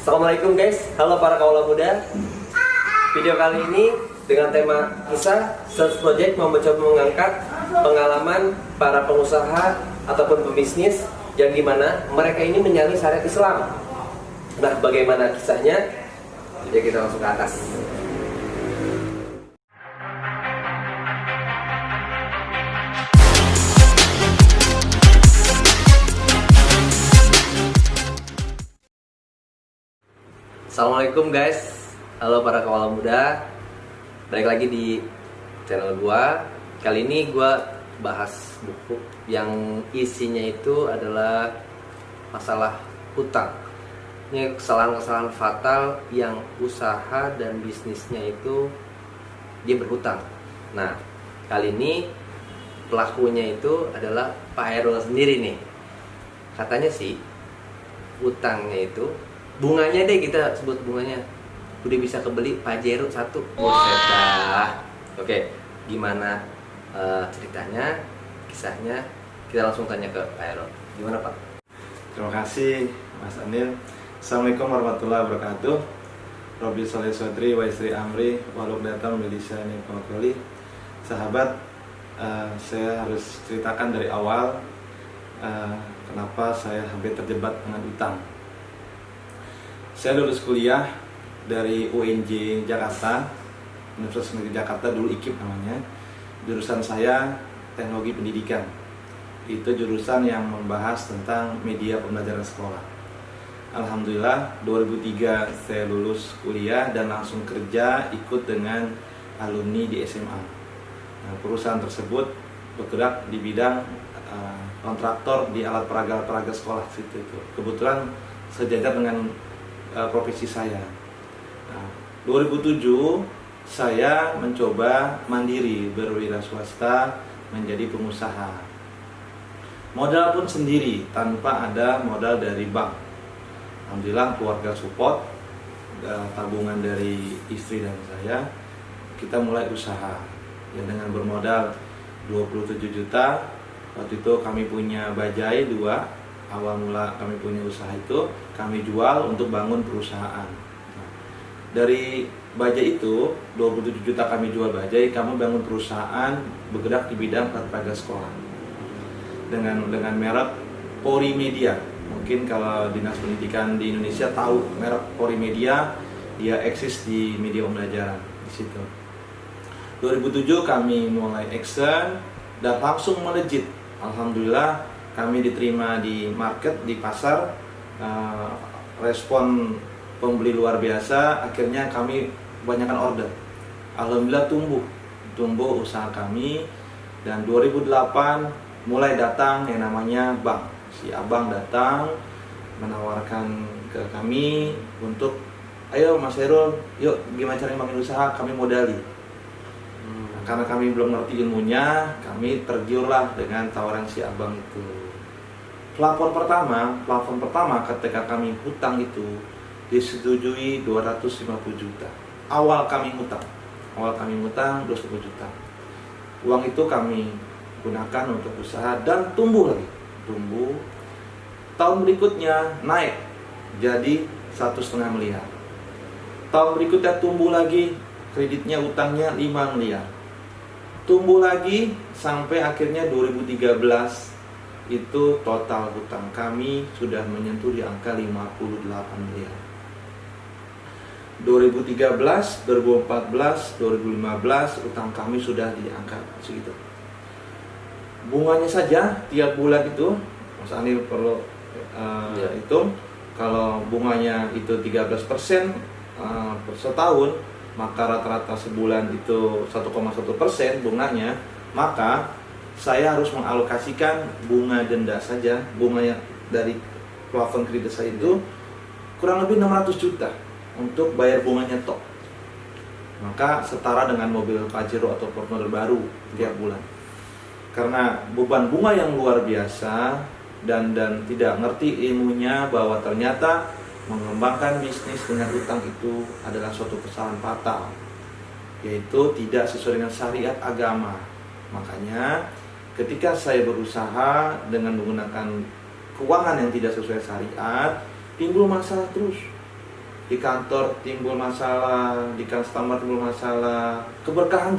Assalamualaikum guys, halo para kaula muda. Video kali ini dengan tema kisah Sales Project mau mencoba mengangkat pengalaman para pengusaha ataupun pebisnis yang dimana mereka ini menyalin syariat Islam. Nah, bagaimana kisahnya? Ya kita langsung ke atas. Assalamualaikum guys, halo para kaula muda. Balik lagi di channel gua. Kali ini gua bahas buku yang isinya itu adalah masalah hutang. Ini kesalahan-kesalahan fatal yang usaha dan bisnisnya itu dia berhutang. Nah, kali ini pelakunya itu adalah Pak Hairul sendiri nih. Katanya sih hutangnya itu, bunganya deh kita sebut bunganya, udah bisa kebeli Pajero 1. Buset dah. Oke, gimana ceritanya, kisahnya? Kita langsung tanya ke Pak Hairul. Gimana Pak? Terima kasih Mas Anil. Assalamualaikum warahmatullahi wabarakatuh. Robi Soleh Sodri wa istri Amri waluk datang bilisani pengkoli. Sahabat, saya harus ceritakan dari awal kenapa saya hampir terjebak dengan utang. Saya lulus kuliah dari UNJ Jakarta, Universitas Negeri Jakarta, dulu IKIP namanya. Jurusan saya Teknologi Pendidikan. Itu jurusan yang membahas tentang media pembelajaran sekolah. Alhamdulillah 2003 saya lulus kuliah dan langsung kerja ikut dengan alumni di SMA. Nah, perusahaan tersebut bergerak di bidang kontraktor di alat peraga sekolah situ itu. Kebetulan sejajar dengan profesi saya. Nah, 2007 saya mencoba mandiri, berwira swasta, menjadi pengusaha. Modal pun sendiri, tanpa ada modal dari bank. Alhamdulillah keluarga support, tabungan dari istri dan saya, kita mulai usaha. Ya, dengan bermodal 27 juta, waktu itu kami punya bajai 2. Awal mula kami punya usaha itu, kami jual untuk bangun perusahaan. Nah, dari bajai itu, 27 juta kami jual bajai, kami bangun perusahaan bergerak di bidang peraga sekolah. Dengan merek Pori Media. Mungkin kalau Dinas Pendidikan di Indonesia tahu merek Pori Media, dia eksis di media pembelajaran di situ. 2007 kami mulai action dan langsung melejit. Alhamdulillah kami diterima di market, di pasar, respon pembeli luar biasa. Akhirnya kami kebanyakan order. Alhamdulillah tumbuh usaha kami. Dan 2008 mulai datang yang namanya bank. Si abang datang menawarkan ke kami untuk, ayo Mas Hairul, yuk gimana caranya bangun usaha, kami modali. Karena kami belum ngerti ilmunya, kami tergiurlah dengan tawaran si abang itu. Plafon pertama ketika kami hutang itu disetujui 250 juta. Awal kami hutang 250 juta. Uang itu kami gunakan untuk usaha dan tumbuh lagi. Tahun berikutnya naik jadi 1,5 miliar. Tahun berikutnya tumbuh lagi, kreditnya, utangnya 5 miliar. Tumbuh lagi sampai akhirnya 2013 itu total hutang kami sudah menyentuh di angka 58 miliar. 2013, 2014, 2015 utang kami sudah di angka segitu. Bunganya saja tiap bulan itu, Mas Anil perlu hitung, kalau bunganya itu 13% per setahun, maka rata-rata sebulan itu 1,1% bunganya, maka saya harus mengalokasikan bunga denda saja, bunganya dari plafon kredit saya itu kurang lebih 600 juta untuk bayar bunganya tok. Maka setara dengan mobil Pajero atau Fortuner baru tiap bulan. Karena beban bunga yang luar biasa dan tidak ngerti ilmunya bahwa ternyata mengembangkan bisnis dengan utang itu adalah suatu kesalahan fatal, yaitu tidak sesuai dengan syariat agama. Makanya ketika saya berusaha dengan menggunakan keuangan yang tidak sesuai syariat, timbul masalah terus. di kantor timbul masalah, di customer timbul masalah, keberkahan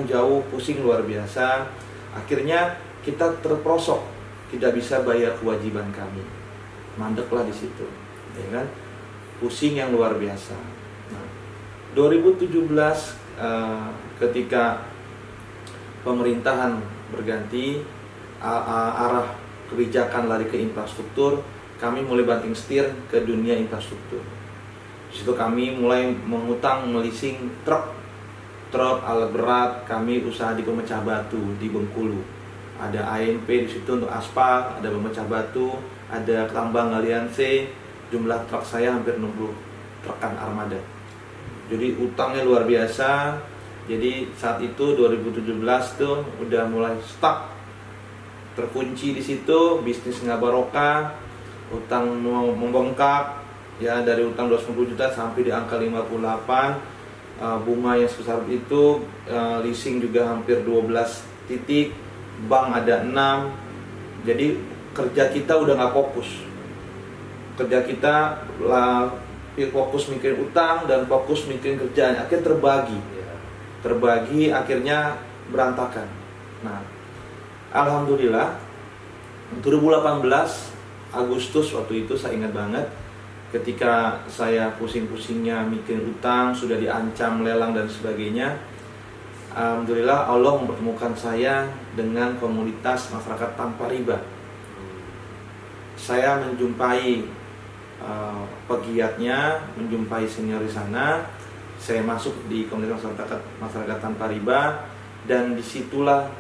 jauh, pusing luar biasa. Akhirnya kita terperosok, tidak bisa bayar kewajiban kami, mandeklah di situ, ya kan? Pusing yang luar biasa. Nah, 2017 ketika pemerintahan berganti, arah kebijakan lari ke infrastruktur, kami mulai banting setir ke dunia infrastruktur. Di situ kami mulai mengutang melising truk alat berat. Kami usaha di pemecah batu di Bengkulu. Ada ANP di situ untuk aspal, ada pemecah batu, ada tambang galian C. Jumlah truk saya hampir 60 trukan armada. Jadi utangnya luar biasa. Jadi saat itu 2017 tuh udah mulai stuck, terkunci di situ, bisnis nggak barokah, utang membengkak, ya dari utang 250 juta sampai di angka 58, bunga yang sebesar itu, leasing juga hampir 12 titik, bank ada 6. Jadi kerja kita udah nggak fokus. Kerja kita fokus mikirin utang dan fokus mikirin kerjaan, akhirnya terbagi, akhirnya berantakan. Nah, alhamdulillah 2018 Agustus waktu itu saya ingat banget, ketika saya pusing-pusingnya mikirin utang, sudah diancam lelang dan sebagainya, alhamdulillah Allah mempertemukan saya dengan komunitas masyarakat tanpa riba. Saya menjumpai pegiatnya, menjumpai senior di sana. Saya masuk di komunitas masyarakat tanpa riba, dan disitulah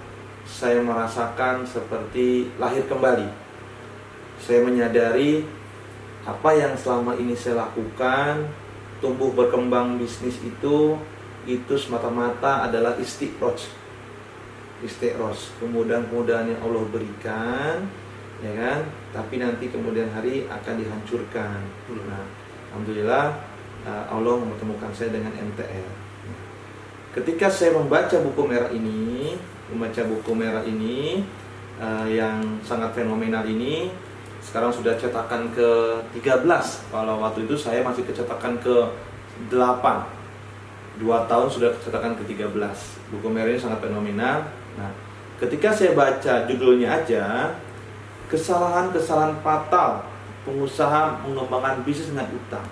saya merasakan seperti lahir kembali. Saya menyadari apa yang selama ini saya lakukan, tumbuh berkembang bisnis itu semata-mata adalah istiqroz, kemudahan-kemudahan yang Allah berikan, ya kan? Tapi nanti kemudian hari akan dihancurkan. Nah, alhamdulillah Allah mempertemukan saya dengan MTR. Ketika saya membaca buku merah ini, yang sangat fenomenal ini, sekarang sudah cetakan ke-13. Kalau waktu itu saya masih kecetakan ke-8. 2 tahun sudah cetakan ke-13. Buku merah ini sangat fenomenal. Nah, ketika saya baca judulnya aja, kesalahan-kesalahan fatal pengusaha mengembangkan bisnis dengan utang.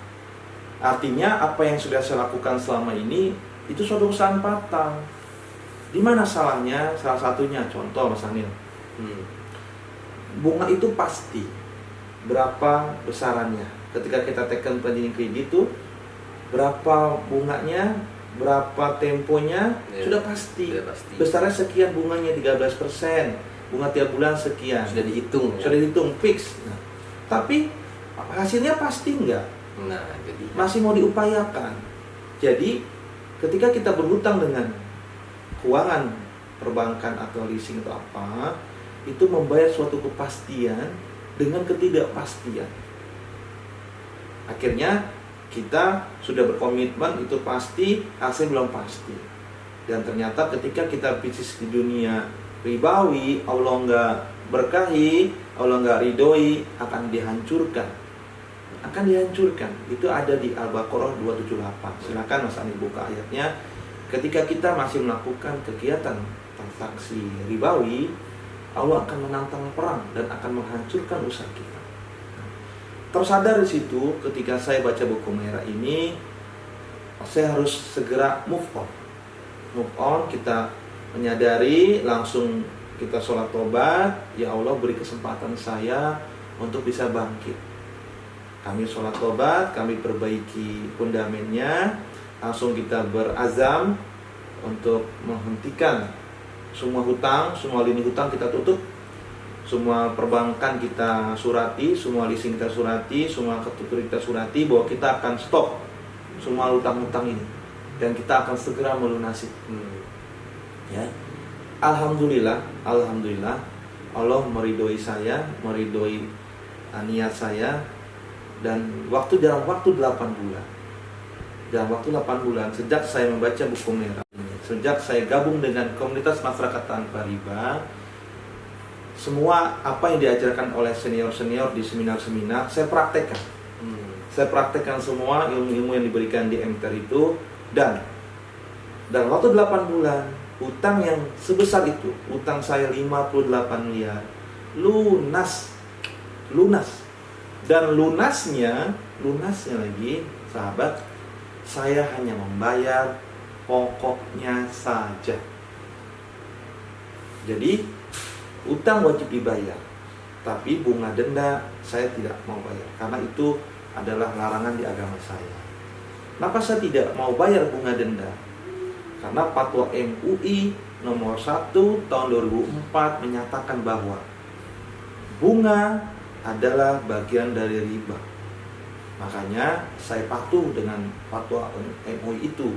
Artinya apa yang sudah saya lakukan selama ini itu suatu kesalahan fatal. Di mana salahnya? Salah satunya contoh Mas Anil. Bunga itu pasti. Berapa besarannya? Ketika kita tekan perjanjian kredit itu berapa bunganya, berapa temponya, ya, sudah pasti. Besarnya sekian, bunganya 13%. Bunga tiap bulan sekian. Sudah dihitung. Sudah dihitung fix. Nah, tapi hasilnya pasti enggak. Nah, jadi masih mau diupayakan. Jadi ketika kita berhutang dengan keuangan perbankan atau leasing atau apa, itu membayar suatu kepastian dengan ketidakpastian. Akhirnya kita sudah berkomitmen itu pasti, hasil belum pasti. Dan ternyata ketika kita bisnis di dunia ribawi, Allah nggak berkahi, Allah nggak ridhoi, akan dihancurkan. Itu ada di Al-Baqarah 278. Silakan Mas Anil buka ayatnya. Ketika kita masih melakukan kegiatan transaksi ribawi, Allah akan menantang perang dan akan menghancurkan usaha kita. Tersadar di situ, ketika saya baca buku merah ini, saya harus segera move on. Kita menyadari, langsung kita sholat tobat. Ya Allah, beri kesempatan saya untuk bisa bangkit. Kami sholat tobat, kami perbaiki fundamennya, langsung kita berazam untuk menghentikan semua hutang, semua lini hutang kita tutup, semua perbankan kita surati, semua leasing kita surati, semua kartu kita surati, bahwa kita akan stop semua hutang-hutang ini dan kita akan segera melunasi. Ya, alhamdulillah Allah meridhoi saya, meridhoi niat saya. Dan dalam waktu 8 bulan sejak saya membaca buku merah ini, sejak saya gabung dengan komunitas masyarakat tanpa riba, semua apa yang diajarkan oleh senior-senior di seminar-seminar saya praktekkan. Saya praktekkan semua ilmu-ilmu yang diberikan di MTR itu, dan dalam waktu 8 bulan utang yang sebesar itu, utang saya 58 miliar lunas. Dan lunasnya lagi, sahabat, saya hanya membayar pokoknya saja. Jadi utang wajib dibayar, tapi bunga denda saya tidak mau bayar, karena itu adalah larangan di agama saya. Kenapa saya tidak mau bayar bunga denda? Karena Fatwa MUI nomor 1 tahun 2004 menyatakan bahwa bunga adalah bagian dari riba. Makanya saya patuh dengan Fatwa MUI itu,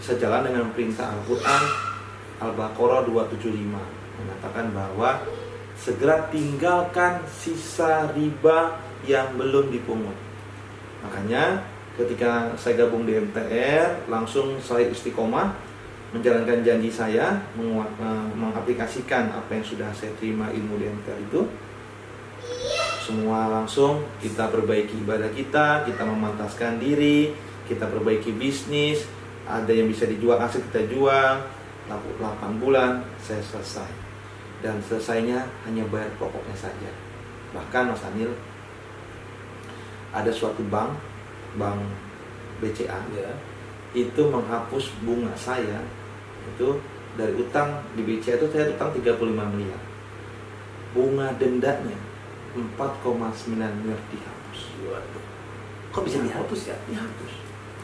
sejalan dengan perintah Al-Quran Al-Baqarah 275 mengatakan bahwa segera tinggalkan sisa riba yang belum dipungut. Makanya ketika saya gabung di MTR, langsung saya istiqomah menjalankan janji saya, mengaplikasikan apa yang sudah saya terima ilmu di MTR itu. Semua langsung kita perbaiki ibadah kita memantaskan diri, kita perbaiki bisnis, ada yang bisa dijual aset kita jual. 8 bulan saya selesai, dan selesainya hanya bayar pokoknya saja. Bahkan Mas Anil, ada suatu bank BCA itu menghapus bunga saya itu dari utang di BCA itu. Saya utang 35 miliar, bunga dendanya 4,9 miliar dihapus. Kok bisa dihapus ya? Dihapus.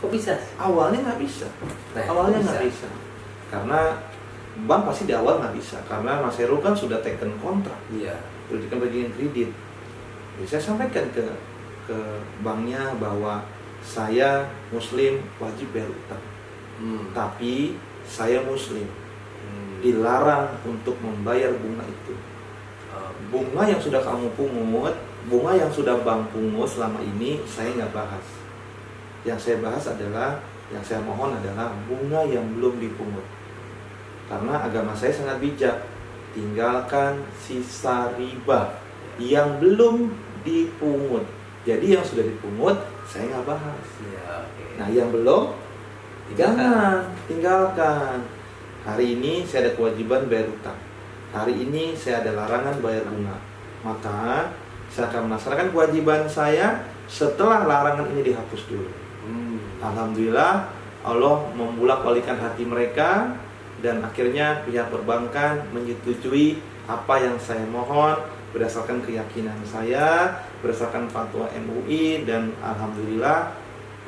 Kok bisa? Awalnya nggak bisa. Karena bank pasti di awal nggak bisa, karena Mas Heru kan sudah taken kontrak, berikan bagian kredit. Jadi saya sampaikan ke banknya bahwa saya Muslim wajib bayar utang, tapi saya Muslim dilarang untuk membayar bunga itu. Bunga yang sudah kamu pungut, bunga yang sudah bank pungut selama ini saya nggak bahas. Yang saya bahas adalah, yang saya mohon adalah bunga yang belum dipungut. Karena agama saya sangat bijak, tinggalkan sisa riba yang belum dipungut. Jadi yang sudah dipungut saya nggak bahas. Nah yang belum, jangan tinggalkan. Hari ini saya ada kewajiban bayar utang, hari ini saya ada larangan bayar bunga. Maka saya akan melaksanakan kewajiban saya setelah larangan ini dihapus dulu. Alhamdulillah Allah membulak-balikan hati mereka, dan akhirnya pihak perbankan menyetujui apa yang saya mohon berdasarkan keyakinan saya, berdasarkan fatwa MUI, dan alhamdulillah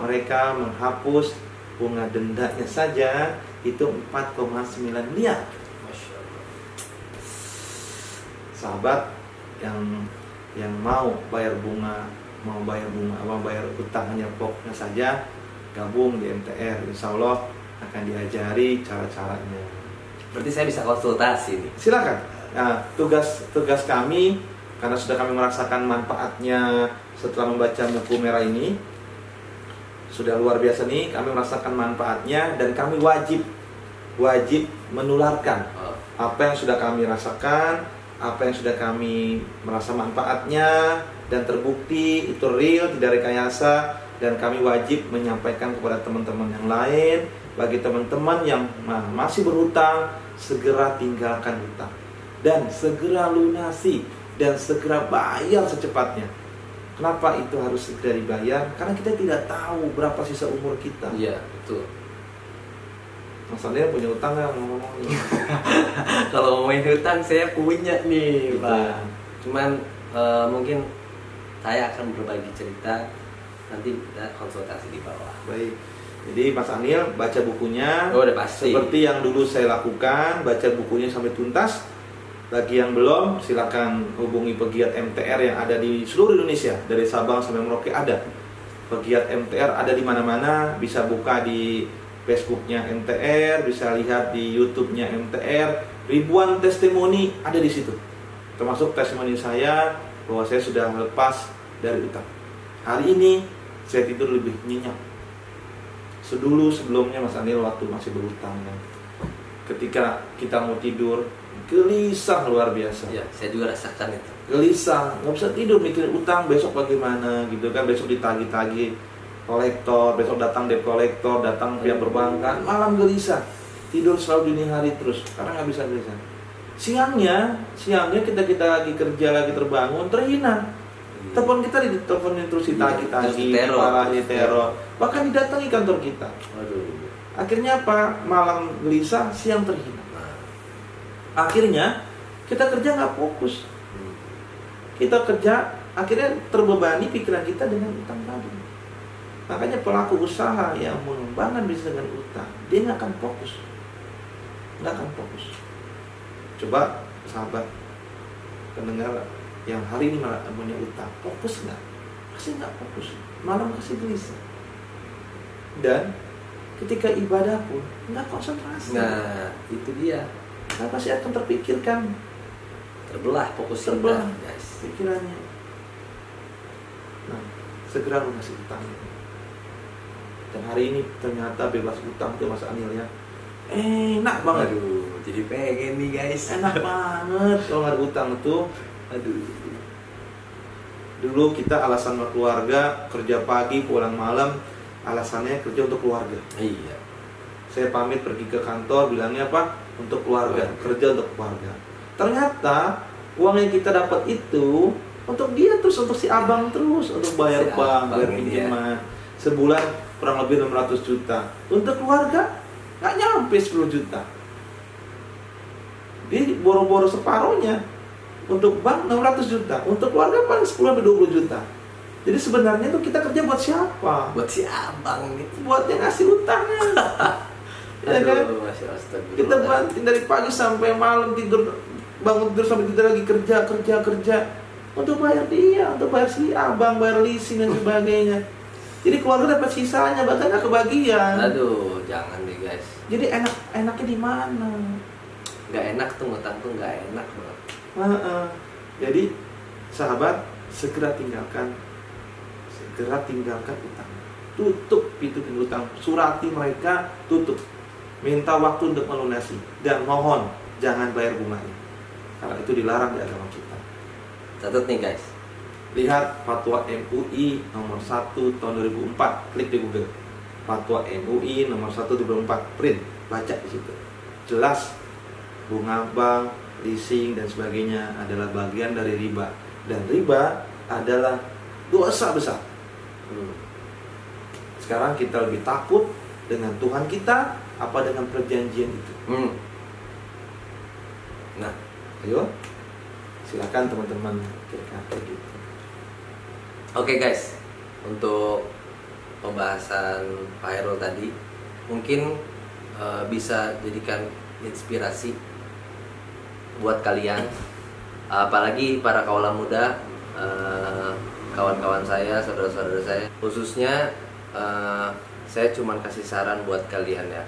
mereka menghapus bunga dendanya saja itu 4,9 miliar. Masya Allah. Sahabat yang mau bayar bunga, mau bayar utang hanya pokoknya saja, gabung di MTR, insya Allah akan diajari cara-caranya. Berarti saya bisa konsultasi nih. Silakan. Nah, tugas kami, karena sudah kami merasakan manfaatnya setelah membaca buku merah ini, sudah luar biasa nih, kami merasakan manfaatnya, dan kami wajib menularkan apa yang sudah kami rasakan, apa yang sudah kami merasa manfaatnya, dan terbukti itu real, tidak rekayasa, dan kami wajib menyampaikan kepada teman-teman yang lain. Bagi teman-teman yang masih berhutang, segera tinggalkan hutang dan segera lunasi dan segera bayar secepatnya. Kenapa itu harus segera dibayar? Karena kita tidak tahu berapa sisa umur kita. Iya, betul. Masalahnya punya utang nggak ngomong-ngomong? Kalau ngomongin hutang saya punya nih, Pak. Cuman mungkin saya akan berbagi cerita, nanti kita konsultasi di bawah. Baik. Jadi Mas Anil baca bukunya. Oh, udah pasti. Seperti yang dulu saya lakukan, baca bukunya sampai tuntas. Bagi yang belum, silakan hubungi pegiat MTR yang ada di seluruh Indonesia, dari Sabang sampai Merauke ada. Pegiat MTR ada di mana-mana, bisa buka di Facebooknya MTR, bisa lihat di YouTube-nya MTR. Ribuan testimoni ada di situ. Termasuk testimoni saya bahwa saya sudah lepas dari utang. Hari ini saya tidur lebih nyenyak. Sebelumnya Mas Anil waktu masih berhutang, ya. Ketika kita mau tidur, gelisah luar biasa. Ya, saya juga rasakan itu. gelisah, nggak bisa tidur mikirin utang besok bagaimana gitu kan, besok ditagih-tagih kolektor, besok datang debt kolektor, datang pihak perbankan, malam gelisah, tidur selalu dini hari terus karena nggak bisa gelisah. Siangnya kita lagi kerja, lagi terbangun, terhina. Telepon kita diteleponin terus, ditagih-tagih, dimarahi, teror, bahkan didatangi kantor kita. Waduh. Akhirnya apa? Malam gelisah, siang terhina. Akhirnya kita kerja nggak fokus. Kita kerja akhirnya terbebani pikiran kita dengan utang tadi. Makanya pelaku usaha yang mengembangkan bisnis dengan utang, dia nggak akan fokus. Coba sahabat pendengar yang hari ini malah punya utang, fokus nggak? Pasti nggak fokus. Malam kasih gelisah. Dan ketika ibadah pun nggak konsentrasi. Nah, itu dia. Nah, pasti akan terpikirkan, Terbelah fokus terbelah kita, guys. pikirannya. Nah, segera lunasi utang. Dan hari ini ternyata bebas utang tuh Mas Anil ya. Enak banget. Aduh, jadi pengen nih guys. Enak banget kalau nggak ada utang tuh. Aduh. Dulu kita alasan keluarga, kerja pagi pulang malam, alasannya kerja untuk keluarga. Iya. Saya pamit pergi ke kantor, bilangnya apa? Untuk keluarga, kerja untuk keluarga. Ternyata uang yang kita dapat itu untuk dia terus, untuk si abang terus, untuk bayar Si bank, abang bayar ini pinjaman. Sebulan kurang lebih 600 juta. Untuk keluarga nggak nyampe 10 juta. Dia boro-boro separohnya. Untuk bank 600 juta, untuk keluarga paling 10-20 juta. Jadi sebenarnya itu kita kerja buat siapa? Buat si abang nih. Buat yang ngasih utangnya. Ya kan? Aduh, Masya Allah, Kita banting dari pagi sampai malam, tidur, bangun tidur sampai tidur lagi, kerja untuk bayar dia, untuk bayar si abang, bayar leasing dan sebagainya. Jadi keluarga dapat sisanya, bahkan nggak kebagian. Aduh, jangan deh guys. Jadi enaknya di mana? Nggak enak tuh ngutang tuh, nggak enak banget. Jadi sahabat, segera tinggalkan utang. Tutup pintu utang, surati mereka, tutup. Minta waktu untuk melunasi dan mohon jangan bayar bunganya, karena itu dilarang di agama kita. Catat nih guys. Lihat Fatwa MUI nomor 1 tahun 2004, klik di Google. Fatwa MUI nomor 1 2004, print, baca di situ. Jelas bunga bank, leasing dan sebagainya adalah bagian dari riba, dan riba adalah dosa besar. Sekarang kita lebih takut dengan Tuhan kita apa dengan perjanjian itu. Nah, ayo silakan teman-teman kira-kira gitu. Oke guys, untuk pembahasan Pak Hairul tadi mungkin bisa jadikan inspirasi buat kalian, apalagi para kaula muda, kawan-kawan saya, saudara-saudara saya, khususnya saya cuma kasih saran buat kalian ya.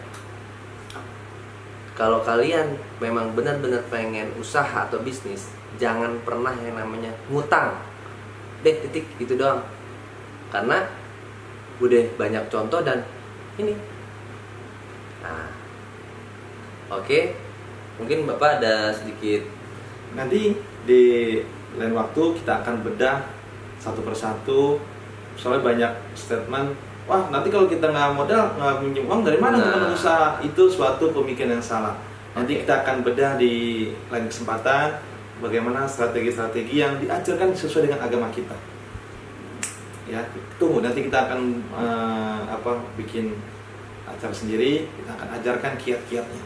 Kalau kalian memang benar-benar pengen usaha atau bisnis, jangan pernah yang namanya ngutang. Titik gitu doang. Karena udah banyak contoh dan ini. Nah, oke. Mungkin Bapak ada sedikit. Nanti di lain waktu kita akan bedah satu persatu. Soalnya banyak statement, wah nanti kalau kita nggak modal, nggak minjem uang, dari mana kita berusaha? Itu suatu pemikiran yang salah. Nanti kita akan bedah di lain kesempatan bagaimana strategi-strategi yang diajarkan sesuai dengan agama kita. Ya, tunggu nanti kita akan bikin acara sendiri, kita akan ajarkan kiat-kiatnya.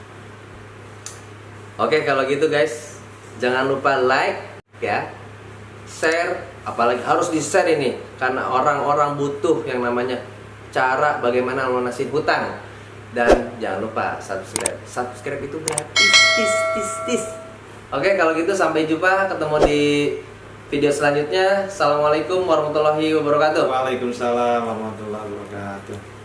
Oke, kalau gitu guys, jangan lupa like ya, share, apalagi harus di-share ini karena orang-orang butuh yang namanya cara bagaimana melunasi hutang. Dan jangan lupa subscribe itu gratis, tis. Oke, kalau gitu sampai jumpa, ketemu di video selanjutnya. Assalamualaikum warahmatullahi wabarakatuh. Waalaikumsalam warahmatullahi wabarakatuh.